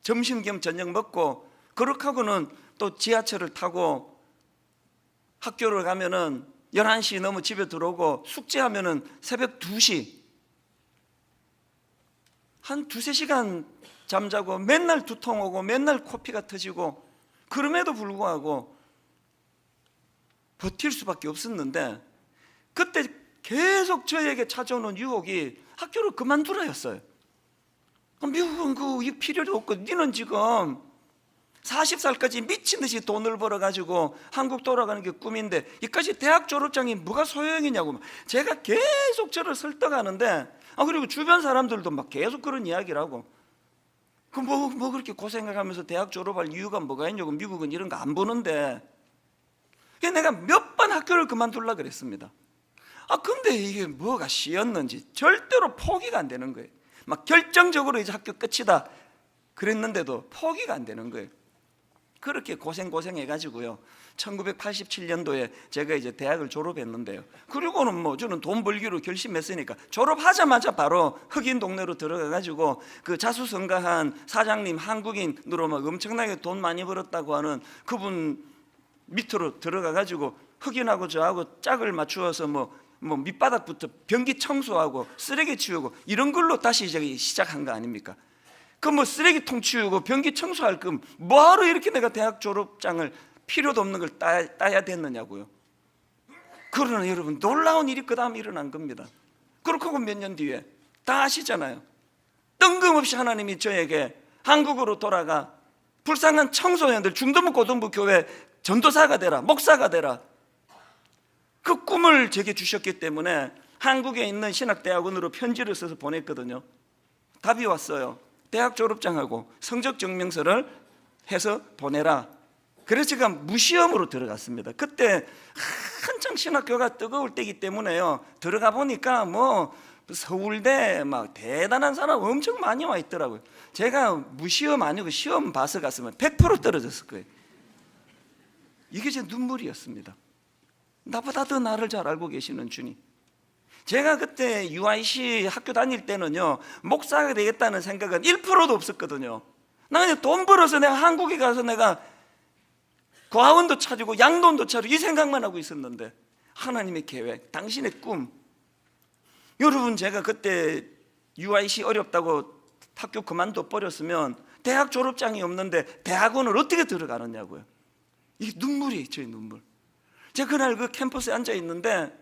점심 겸 저녁 먹고 그렇게 하고는 또 지하철을 타고 학교를 가면은 11시 넘어 집에 들어오고 숙제하면은 새벽 2시, 한 2-3시간 잠자고 맨날 두통 오고 맨날 코피가 터지고, 그럼에도 불구하고 버틸 수밖에 없었는데 그때 계속 저에게 찾아오는 유혹이 학교를 그만두라였어요. 미국은 그 필요도 없고 니는 지금 40살까지 미친 듯이 돈을 벌어가지고 한국 돌아가는 게 꿈인데 이까지 대학 졸업장이 뭐가 소용이냐고 제가 계속 저를 설득하는데, 그리고 주변 사람들도 막 계속 그런 이야기를 하고, 뭐 그렇게 고생하면서 대학 졸업할 이유가 뭐가 있냐고, 미국은 이런 거 안 보는데. 내가 몇 번 학교를 그만두려고 그랬습니다. 근데 이게 뭐가 쉬었는지 절대로 포기가 안 되는 거예요. 막 결정적으로 이제 학교 끝이다 그랬는데도 포기가 안 되는 거예요. 그렇게 고생해가지고요, 1987년도에 제가 이제 대학을 졸업했는데요, 그리고는 뭐 저는 돈 벌기로 결심했으니까 졸업하자마자 바로 흑인 동네로 들어가가지고 그 자수성가한 사장님 한국인으로 막 엄청나게 돈 많이 벌었다고 하는 그분 밑으로 들어가가지고 흑인하고 저하고 짝을 맞추어서 뭐 밑바닥부터 변기 청소하고 쓰레기 치우고 이런 걸로 다시 이제 시작한 거 아닙니까? 그 뭐 쓰레기통 치우고 변기 청소할 거 뭐하러 이렇게 내가 대학 졸업장을 필요도 없는 걸 따야 됐느냐고요. 그러나 여러분, 놀라운 일이 그 다음 일어난 겁니다. 그렇고 몇 년 뒤에 다 아시잖아요. 뜬금없이 하나님이 저에게 한국으로 돌아가 불쌍한 청소년들, 중등부 고등부 교회 전도사가 되라, 목사가 되라, 그 꿈을 제게 주셨기 때문에 한국에 있는 신학대학원으로 편지를 써서 보냈거든요. 답이 왔어요. 대학 졸업장하고 성적 증명서를 해서 보내라. 그래서 제가 무시험으로 들어갔습니다. 그때 한창 신학교가 뜨거울 때이기 때문에요, 들어가 보니까 뭐 서울대 막 대단한 사람 엄청 많이 와 있더라고요. 제가 무시험 아니고 시험 봐서 갔으면 100% 떨어졌을 거예요. 이게 제 눈물이었습니다. 나보다 더 나를 잘 알고 계시는 주님. 제가 그때 UIC 학교 다닐 때는요, 목사가 되겠다는 생각은 1%도 없었거든요. 나 그냥 돈 벌어서 내가 한국에 가서 내가 과원도 차리고 양돈도 차리고 이 생각만 하고 있었는데, 하나님의 계획, 당신의 꿈. 여러분, 제가 그때 UIC 어렵다고 학교 그만둬 버렸으면 대학 졸업장이 없는데 대학원을 어떻게 들어가느냐고요. 이게 눈물이 저의 눈물. 제가 그날 그 캠퍼스에 앉아 있는데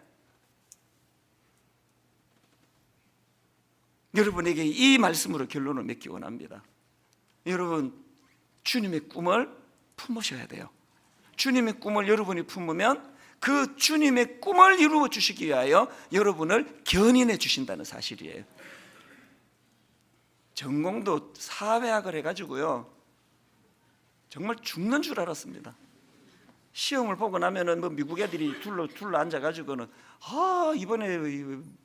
여러분에게 이 말씀으로 결론을 맺기 원합니다. 여러분, 주님의 꿈을 품으셔야 돼요. 주님의 꿈을 여러분이 품으면 그 주님의 꿈을 이루어 주시기 위하여 여러분을 견인해 주신다는 사실이에요. 전공도 사회학을 해가지고요, 정말 죽는 줄 알았습니다. 시험을 보고 나면은 뭐 미국 애들이 둘러 앉아가지고는 이번에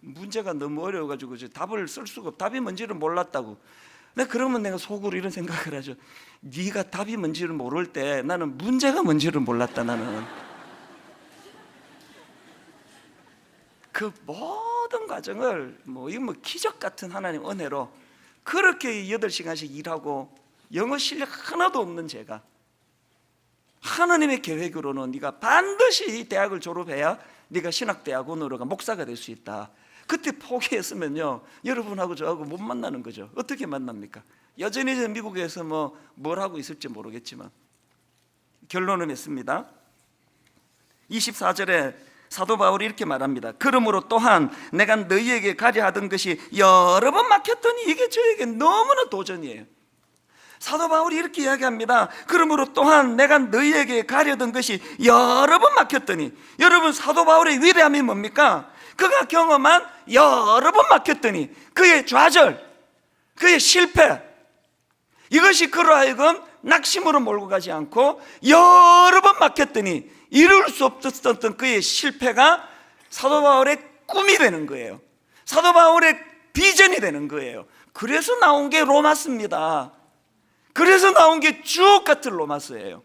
문제가 너무 어려워가지고 답을 쓸 수가 답이 뭔지를 몰랐다고. 그러면 내가 속으로 이런 생각을 하죠. 네가 답이 뭔지를 모를 때 나는 문제가 뭔지를 몰랐다. 나는 그 모든 과정을 이거 기적 같은 하나님 은혜로 그렇게 8시간씩 일하고 영어 실력 하나도 없는 제가 하나님의 계획으로는 네가 반드시 대학을 졸업해야 네가 신학대학원으로가 목사가 될 수 있다. 그때 포기했으면요 여러분하고 저하고 못 만나는 거죠. 어떻게 만납니까? 여전히 미국에서 뭘 하고 있을지 모르겠지만 결론은 했습니다. 24절에 사도 바울이 이렇게 말합니다. 그러므로 또한 내가 너희에게 가려 하던 것이 여러 번 막혔더니 이게 저에게 너무나 도전이에요. 사도 바울이 이렇게 이야기합니다. 그러므로 또한 내가 너희에게 가려던 것이 여러 번 막혔더니, 여러분 사도 바울의 위대함이 뭡니까? 그가 경험한 여러 번 막혔더니 그의 좌절, 그의 실패, 이것이 그로 하여금 낙심으로 몰고 가지 않고 여러 번 막혔더니 이룰 수 없었던 그의 실패가 사도 바울의 꿈이 되는 거예요. 사도 바울의 비전이 되는 거예요. 그래서 나온 게 로마서입니다. 그래서 나온 게 주옥 같은 로마서예요.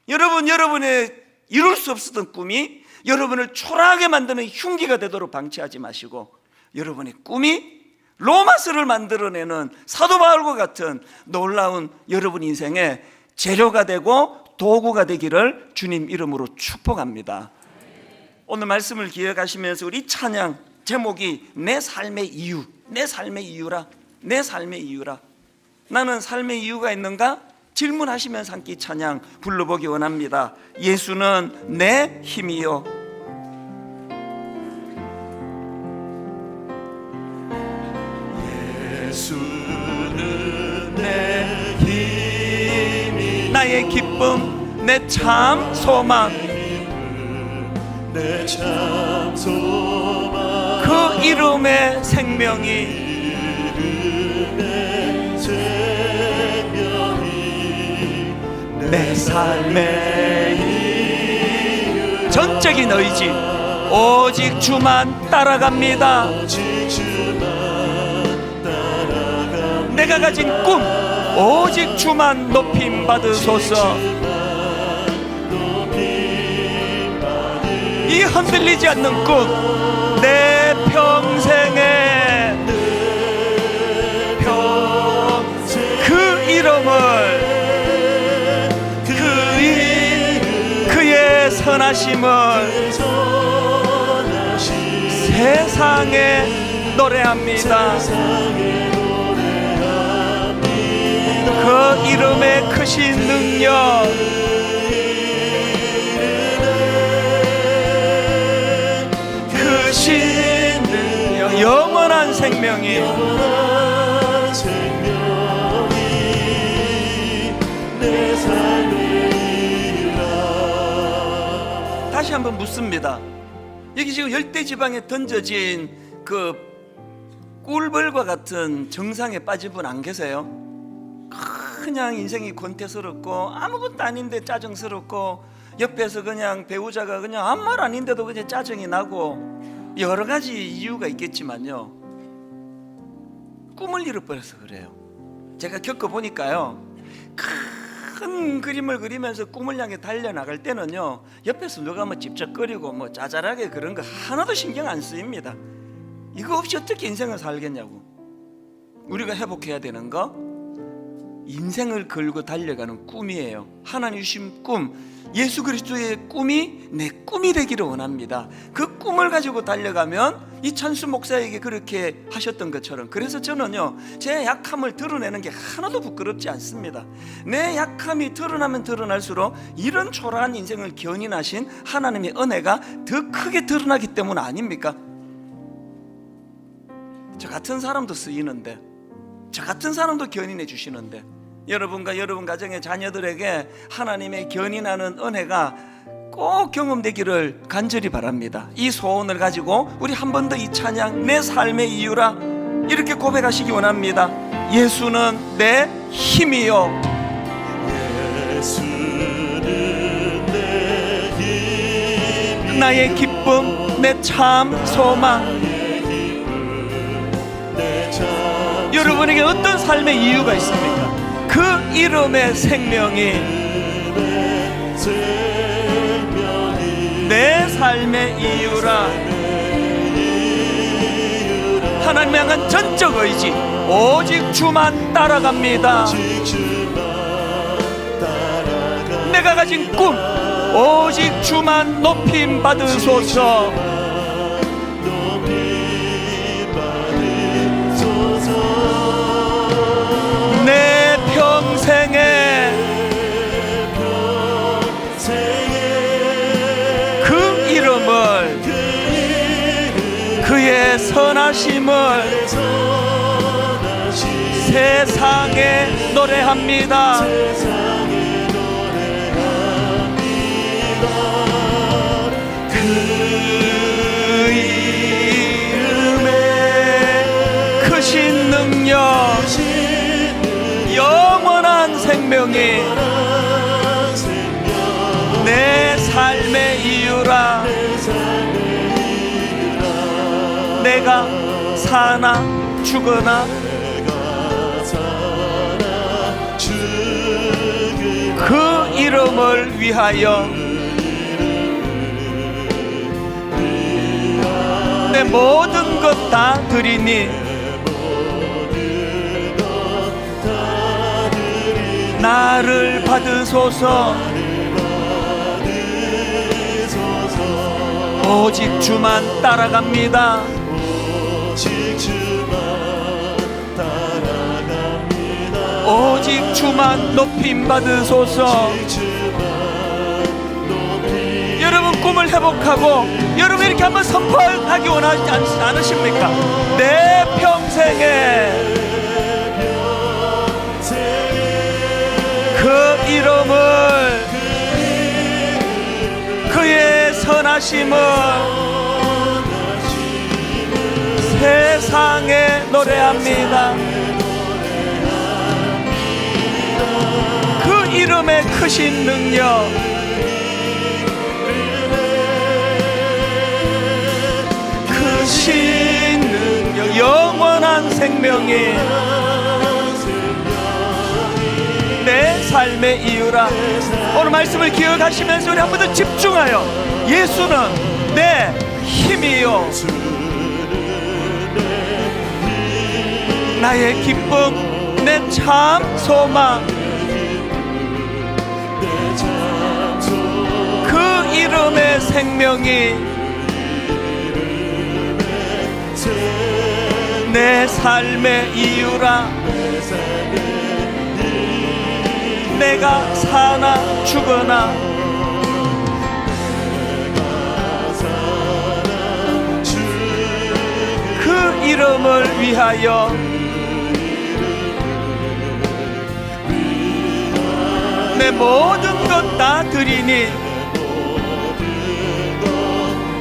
여러분의 이룰 수 없었던 꿈이 여러분을 초라하게 만드는 흉기가 되도록 방치하지 마시고, 여러분의 꿈이 로마서를 만들어내는 사도 바울과 같은 놀라운 여러분 인생의 재료가 되고 도구가 되기를 주님 이름으로 축복합니다. 오늘 말씀을 기억하시면서 우리 찬양 제목이 내 삶의 이유, 내 삶의 이유라, 내 삶의 이유라. 나는 삶의 이유가 있는가? 질문하시면서 함께 찬양 불러보기 원합니다. 예수는 내 힘이요, 예수는 내 힘이, 나의 기쁨, 내 참 소망, 내 참 소망, 그 이름의 생명이 내 삶의 이유, 전적인 의지, 오직 주만 따라갑니다. 내가 가진 꿈, 오직 주만 높임 받으소서. 이 흔들리지 않는 꿈, 내 평생에 그 이름을, 그의 선하심을 세상에 노래합니다. 그 이름의 크신 능력, 크신 능력, 영원한 생명이 내 삶의 이유라. 다시 한번 묻습니다. 여기 지금 열대지방에 던져진 그 꿀벌과 같은 정상에 빠진 분 안 계세요? 그냥 인생이 권태스럽고 아무것도 아닌데 짜증스럽고, 옆에서 그냥 배우자가 그냥 아무 말 아닌데도 그냥 짜증이 나고, 여러 가지 이유가 있겠지만요, 꿈을 잃어버려서 그래요. 제가 겪어보니까요, 큰 그림을 그리면서 꿈을 향해 달려나갈 때는요, 옆에서 누가 찝쩍거리고 짜잘하게 그런 거 하나도 신경 안 쓰입니다. 이거 없이 어떻게 인생을 살겠냐고. 우리가 회복해야 되는 거, 인생을 걸고 달려가는 꿈이에요. 하나님 주신 꿈, 예수 그리스도의 꿈이 내 꿈이 되기를 원합니다. 그 꿈을 가지고 달려가면 이찬수 목사에게 그렇게 하셨던 것처럼, 그래서 저는요, 제 약함을 드러내는 게 하나도 부끄럽지 않습니다. 내 약함이 드러나면 드러날수록 이런 초라한 인생을 견인하신 하나님의 은혜가 더 크게 드러나기 때문 아닙니까? 저 같은 사람도 쓰이는데, 저 같은 사람도 견인해 주시는데, 여러분과 여러분 가정의 자녀들에게 하나님의 견인하는 은혜가 꼭 경험되기를 간절히 바랍니다. 이 소원을 가지고 우리 한 번 더 이 찬양 내 삶의 이유라 이렇게 고백하시기 원합니다. 예수는 내 힘이요, 예수는 내 힘이 나의 기쁨, 내 참 소망. 여러분에게 어떤 삶의 이유가 있습니까? 그 이름의 생명이 내 삶의 이유라. 하나님 향한 전적 의지, 오직 주만 따라갑니다. 내가 가진 꿈, 오직 주만 높임 받으소서. 내 평생에 그 이름을, 그의 선하심을 세상에 노래합니다. 그 이름의 크신 능력, 영원한 생명이 내 삶의 이유라. 내가 사나 죽으나 그 이름을 위하여 내 모든 것 다 드리니 나를 받으소서. 오직 주만 따라갑니다. 오직 주만 높임 받으소서. 여러분 꿈을 회복하고 여러분 이렇게 한번 선포하기 원하지 않으십니까? 내 평생에 그 이름을, 그의 선하심을 세상에 노래합니다. 그 이름의 크신 능력, 크신 능력, 영원한 생명이 내 삶의 이유라. 오늘 말씀을 기억하시면서 우리 한 번 더 집중하여 예수는 내 힘이요, 나의 기쁨, 내 참 소망. 그 이름의 생명이 내 삶의 이유라. 내가 사나 죽으나 그 이름을 위하여 내 모든 것 다 드리니.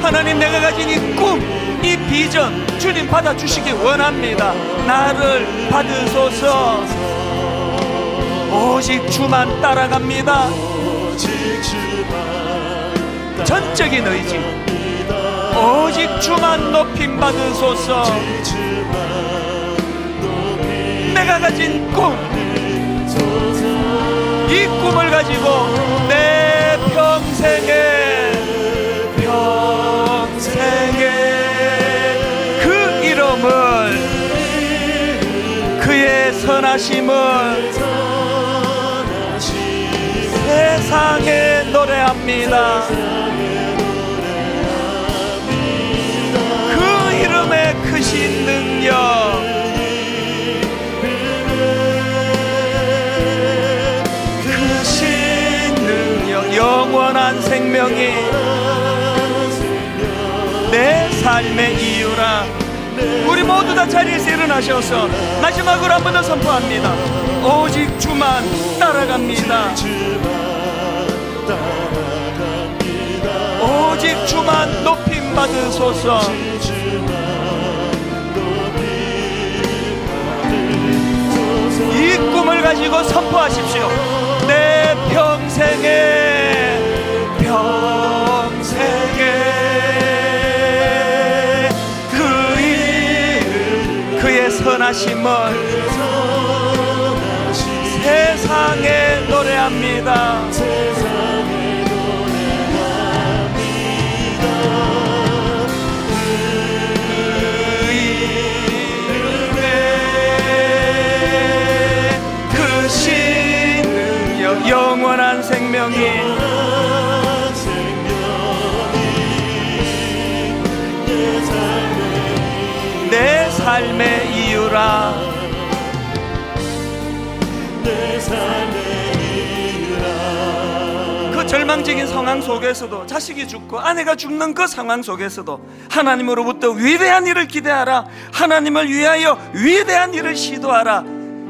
하나님, 내가 가진 이 꿈, 이 비전 주님 받아주시기 원합니다. 나를 받으소서. 오직 주만 따라갑니다. 전적인 의지, 오직 주만 높임 받으소서. 내가 가진 꿈, 이 꿈을 가지고 내 평생에 그 이름을, 그의 선하심을 세상에 노래합니다. 그 이름의 크신 능력, 크신 능력, 영원한 생명이 내 삶의 이유라. 우리 모두 다 자리에서 일어나셔서 마지막으로 한 번 더 선포합니다. 오직 주만 따라갑니다. 오직 주만 높임 받으소서. 이 꿈을 가지고 선포하십시오. 내 그의 선하심을 세상에 노래합니다. 그 신능력 영원한 생명이 내 삶의 이유라. 그 절망적인 상황 속에서도, 자식이 죽고 아내가 죽는 그 상황 속에서도 하나님으로부터 위대한 일을 기대하라. 하나님을 위하여 위대한 일을 시도하라.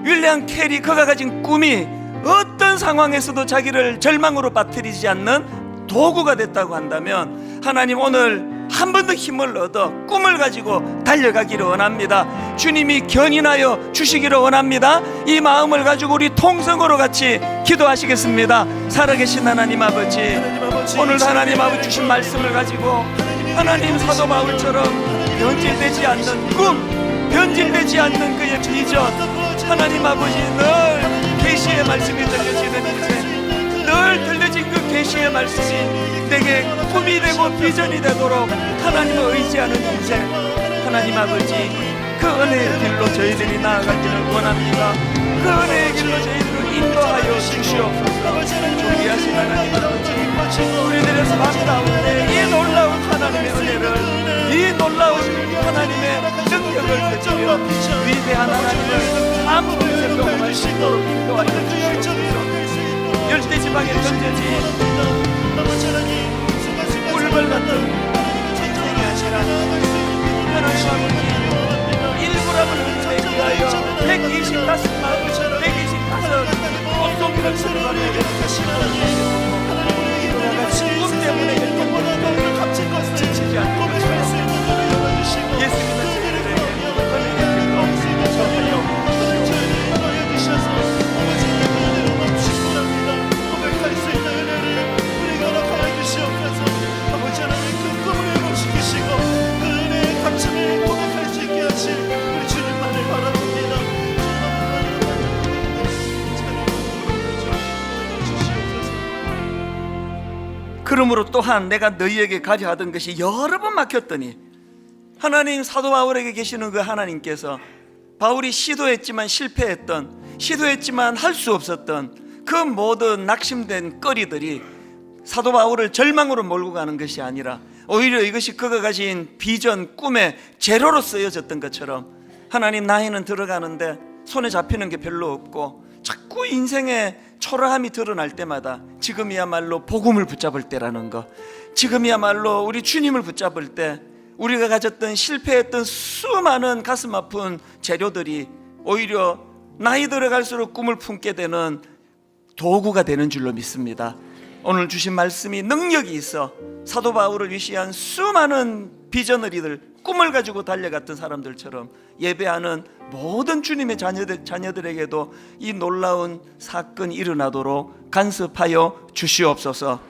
윌리엄 캐리, 그가 가진 꿈이 어떤 상황에서도 자기를 절망으로 빠뜨리지 않는 도구가 됐다고 한다면, 하나님 오늘 한 번 더 힘을 얻어 꿈을 가지고 달려가기를 원합니다. 주님이 견인하여 주시기를 원합니다. 이 마음을 가지고 우리 통성으로 같이 기도하시겠습니다. 살아계신 하나님 아버지, 오늘 하나님 아버지 주신 말씀을 가지고 하나님 사도 바울처럼 변질되지 않는 꿈, 변질되지 않는 그의 비전, 하나님 아버지 늘 계시의 말씀이 들려지는 인생, 늘 들려진 그 계시의 말씀이 내게 꿈이 되고 비전이 되도록 하나님을 의지하는 인생, 하나님 아버지 그 은혜의 길로 저희들이 나아가기를 원합니다. 그 은혜의 길로 저희들을 인도하여 주시옵소서. 존귀하신 하나님 아버지, 우리들의 삶 가운데 이 놀라운 하나님의 은혜를, 이 놀라운 하나님의 능력을 되지며 위대한 하나님을 아무것도 경험할 수 있도록 인도하여 주시옵소서. 열대지방에 던져진 꿀벌 같은 인생이 아니라 하나님 아버지 일부람을 흔들기 위하여 125 꽃송이를 들어가는 꿈 때문에 결정을 지치지 않는 것처럼 예수 믿는 저희들에게 은혜의 길로 전하여 그러므로 또한 내가 너희에게 가려 하던 것이 여러 번 막혔더니, 하나님 사도 바울에게 계시는 그 하나님께서 바울이 시도했지만 실패했던, 시도했지만 할 수 없었던 그 모든 낙심된 거리들이 사도 바울을 절망으로 몰고 가는 것이 아니라 오히려 이것이 그가 가진 비전, 꿈의 재료로 쓰여졌던 것처럼, 하나님 나이는 들어가는데 손에 잡히는 게 별로 없고 자꾸 인생의 초라함이 드러날 때마다 지금이야말로 복음을 붙잡을 때라는 것, 지금이야말로 우리 주님을 붙잡을 때 우리가 가졌던 실패했던 수많은 가슴 아픈 재료들이 오히려 나이 들어갈수록 꿈을 품게 되는 도구가 되는 줄로 믿습니다. 오늘 주신 말씀이 능력이 있어 사도 바울을 위시한 수많은 비전어리들, 꿈을 가지고 달려갔던 사람들처럼 예배하는 모든 주님의 자녀들에게도 이 놀라운 사건이 일어나도록 간섭하여 주시옵소서.